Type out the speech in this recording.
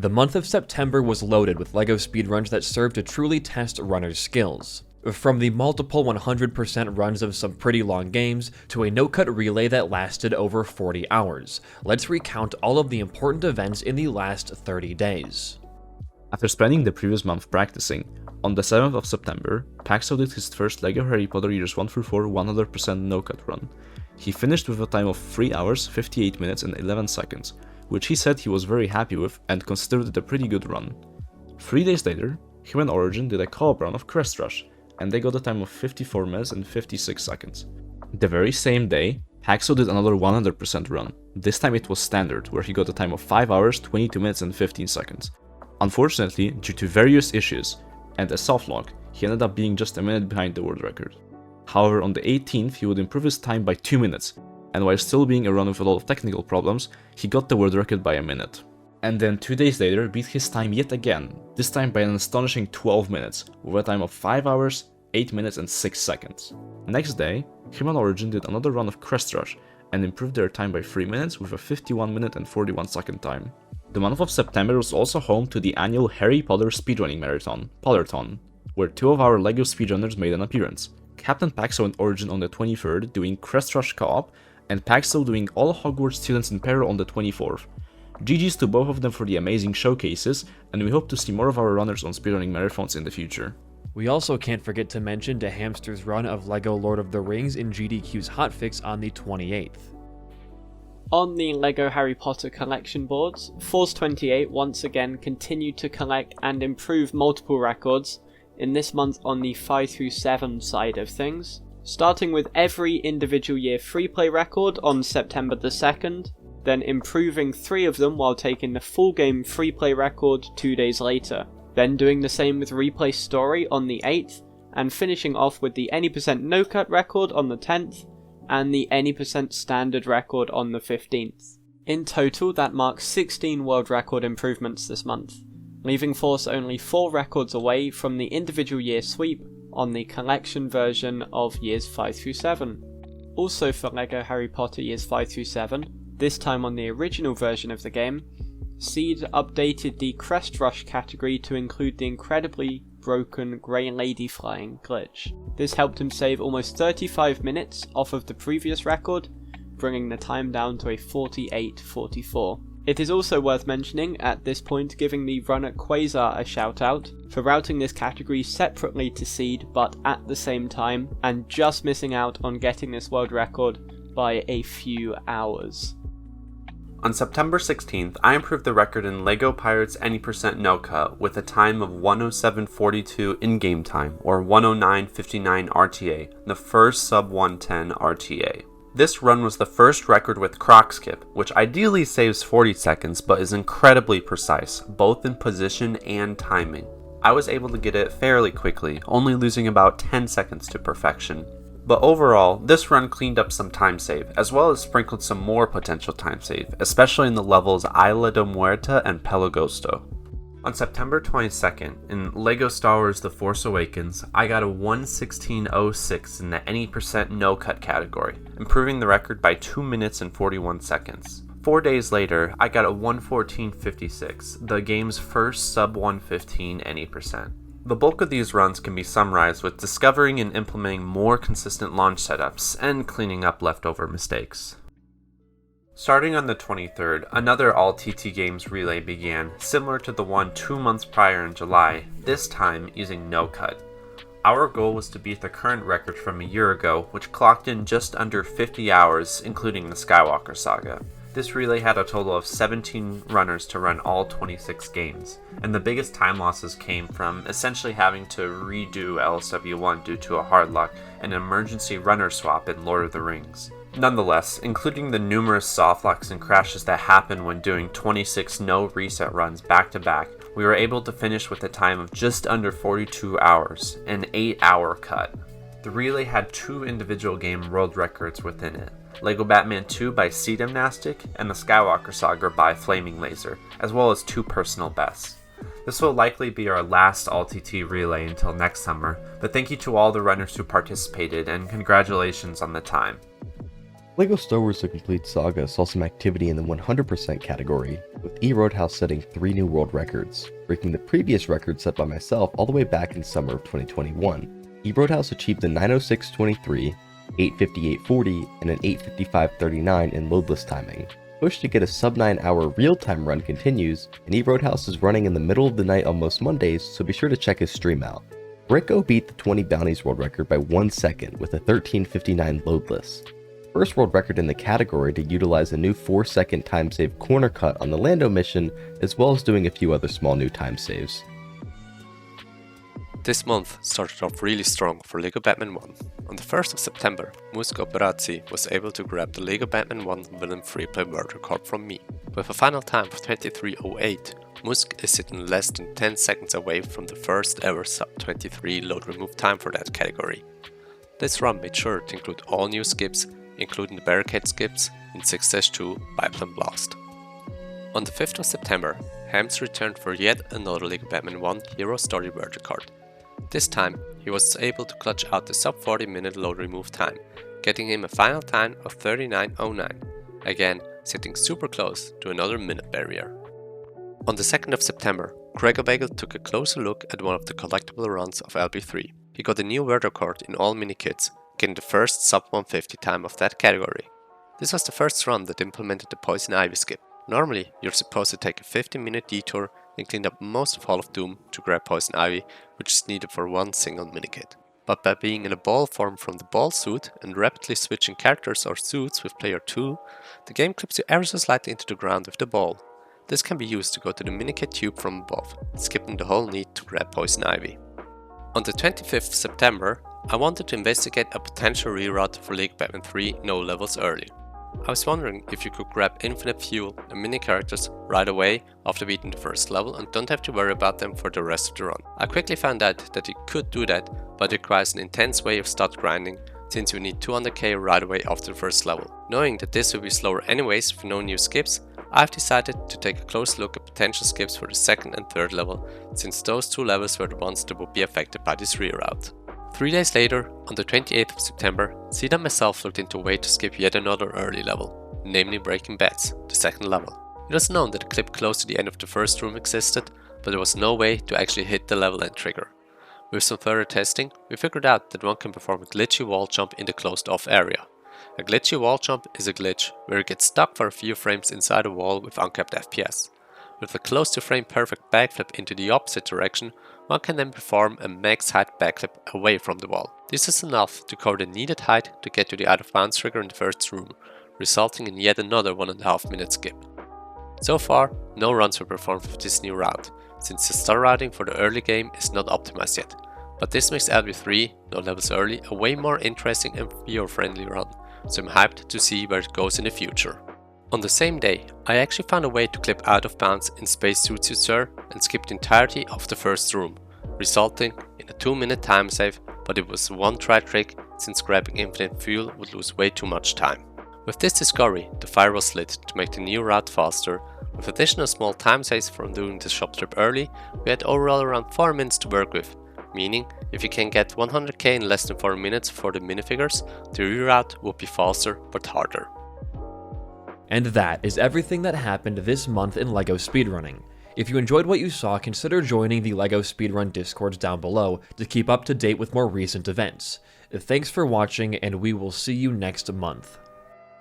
The month of September was loaded with LEGO speedruns that served to truly test runners' skills. From the multiple 100% runs of some pretty long games, to a no-cut relay that lasted over 40 hours, let's recount all of the important events in the last 30 days. After spending the previous month practicing, on the 7th of September, Paxo did his first LEGO Harry Potter Years 1 through 4 100% no-cut run. He finished with a time of 3 hours, 58 minutes and 11 seconds, which he said he was very happy with and considered it a pretty good run. 3 days later, him and Origin did a co-op run of Crest Rush, and they got a time of 54 minutes and 56 seconds. The very same day, Paxo did another 100% run. This time it was standard, where he got a time of 5 hours, 22 minutes and 15 seconds. Unfortunately, due to various issues and a soft lock, he ended up being just a minute behind the world record. However, on the 18th, he would improve his time by 2 minutes, and while still being a run with a lot of technical problems, he got the world record by a minute. And then 2 days later beat his time yet again, this time by an astonishing 12 minutes, with a time of 5 hours, 8 minutes and 6 seconds. Next day, him and Origin did another run of Crest Rush, and improved their time by 3 minutes with a 51 minute and 41 second time. The month of September was also home to the annual Harry Potter speedrunning marathon, Potterton, where 2 of our LEGO speedrunners made an appearance. Captain Paxo and Origin on the 23rd doing Crest Rush co-op, and Paxo doing all Hogwarts students in peril on the 24th. GG's to both of them for the amazing showcases, and we hope to see more of our runners on speedrunning marathons in the future. We also can't forget to mention the Hamster's run of LEGO Lord of the Rings in GDQ's hotfix on the 28th. On the LEGO Harry Potter collection boards, Force28 once again continued to collect and improve multiple records, in this month on the 5 through 7 side of things, starting with every individual year freeplay record on September the 2nd, then improving 3 of them while taking the full game freeplay record 2 days later, then doing the same with replay story on the 8th, and finishing off with the any% no cut record on the 10th, and the any% standard record on the 15th. In total, that marks 16 world record improvements this month, leaving Force only 4 records away from the individual year sweep on the collection version of years 5 through 7. Also for LEGO Harry Potter years 5 through 7, this time on the original version of the game, Seed updated the Crest Rush category to include the incredibly broken Grey Lady flying glitch. This helped him save almost 35 minutes off of the previous record, bringing the time down to a 48:44. It is also worth mentioning at this point giving the runner Quasar a shout out for routing this category separately to Seed but at the same time, and just missing out on getting this world record by a few hours. On September 16th, I improved the record in LEGO Pirates any% no cut with a time of 107.42 in-game time, or 109.59 RTA, the first sub 110 RTA. This run was the first record with Croc Skip, which ideally saves 40 seconds but is incredibly precise, both in position and timing. I was able to get it fairly quickly, only losing about 10 seconds to perfection. But overall, this run cleaned up some time save, as well as sprinkled some more potential time save, especially in the levels Isla de Muerta and Pelagosto. On September 22nd, in LEGO Star Wars The Force Awakens, I got a 1:16.06 in the any% no cut category, improving the record by 2 minutes and 41 seconds. 4 days later, I got a 1:14.56, the game's first sub 115 any%. The bulk of these runs can be summarized with discovering and implementing more consistent launch setups and cleaning up leftover mistakes. Starting on the 23rd, another all TT Games relay began, similar to the one 2 months prior in July, this time using no cut. Our goal was to beat the current record from a year ago, which clocked in just under 50 hours, including the Skywalker Saga. This relay had a total of 17 runners to run all 26 games, and the biggest time losses came from essentially having to redo LSW1 due to a hard lock and an emergency runner swap in Lord of the Rings. Nonetheless, including the numerous soft locks and crashes that happen when doing 26 no reset runs back to back, we were able to finish with a time of just under 42 hours, an 8-hour cut. The relay had 2 individual game world records within it, LEGO Batman 2 by Seedamnastic and the Skywalker Saga by Flaming Laser, as well as 2 personal bests. This will likely be our last all-TT relay until next summer, but thank you to all the runners who participated and congratulations on the time. LEGO Star Wars The Complete Saga saw some activity in the 100% category, with eRoadhouse setting 3 new world records, breaking the previous record set by myself all the way back in summer of 2021. eRoadhouse achieved a 906.23, 858.40, and an 855.39 in loadless timing. Push to get a sub-9 hour real-time run continues, and eRoadhouse is running in the middle of the night on most Mondays, so be sure to check his stream out. Rico beat the 20 bounties world record by 1 second with a 13:59 loadless. First world record in the category to utilize a new 4-second time save corner cut on the Lando mission, as well as doing a few other small new time saves. This month started off really strong for LEGO Batman 1. On the 1st of September, Musco Perazzi was able to grab the LEGO Batman 1 Villain Freeplay world record from me. With a final time of 23:08, Musk is sitting less than 10 seconds away from the first ever sub-23 load remove time for that category. This run made sure to include all new skips, including the barricade skips in 6-2 Biplane Blast. On the 5th of September, Hams returned for yet another LEGO Batman 1 Hero Story world record. This time, he was able to clutch out the sub 40 minute load remove time, getting him a final time of 39:09, again sitting super close to another minute barrier. On the 2nd of September, Gregor Bagel took a closer look at one of the collectible runs of LB3. He got a new world record in all mini kits, getting the first sub 150 time of that category. This was the first run that implemented the Poison Ivy skip. Normally, you're supposed to take a 15-minute detour and clean up most of Hall of Doom to grab Poison Ivy, which is needed for one single minikit. But by being in a ball form from the ball suit and rapidly switching characters or suits with player 2, the game clips you ever so slightly into the ground with the ball. This can be used to go to the minikit tube from above, skipping the whole need to grab Poison Ivy. On the 25th of September, I wanted to investigate a potential reroute for LEGO Batman 3 no levels early. I was wondering if you could grab infinite fuel and mini characters right away after beating the first level and don't have to worry about them for the rest of the run. I quickly found out that you could do that, but it requires an intense way of stat grinding since you need 200k right away after the first level. Knowing that this will be slower anyways with no new skips, I've decided to take a close look at potential skips for the second and third level, since those two levels were the ones that would be affected by this reroute. 3 days later, on the 28th of September, Sid and myself looked into a way to skip yet another early level, namely Breaking Beds, the second level. It was known that a clip close to the end of the first room existed, but there was no way to actually hit the level end trigger. With some further testing, we figured out that one can perform a glitchy wall jump in the closed off area. A glitchy wall jump is a glitch where you get stuck for a few frames inside a wall with uncapped FPS. With a close to frame perfect backflip into the opposite direction, one can then perform a max height backflip away from the wall. This is enough to cover the needed height to get to the out of bounds trigger in the first room, resulting in yet another 1.5 minute skip. So far, no runs were performed with this new route, since the star routing for the early game is not optimized yet, but this makes LB3, no levels early, a way more interesting and viewer friendly run, so I'm hyped to see where it goes in the future. On the same day, I actually found a way to clip out of bounds in Space Suits You Sir and skip the entirety of the first room, resulting in a 2-minute time save, but it was a one-try trick since grabbing infinite fuel would lose way too much time. With this discovery, the fire was lit to make the new route faster. With additional small time saves from doing the shop trip early, we had overall around 4 minutes to work with, meaning if you can get 100k in less than 4 minutes for the minifigures, the reroute would be faster but harder. And that is everything that happened this month in LEGO Speedrunning. If you enjoyed what you saw, consider joining the LEGO Speedrun Discords down below to keep up to date with more recent events. Thanks for watching, and we will see you next month.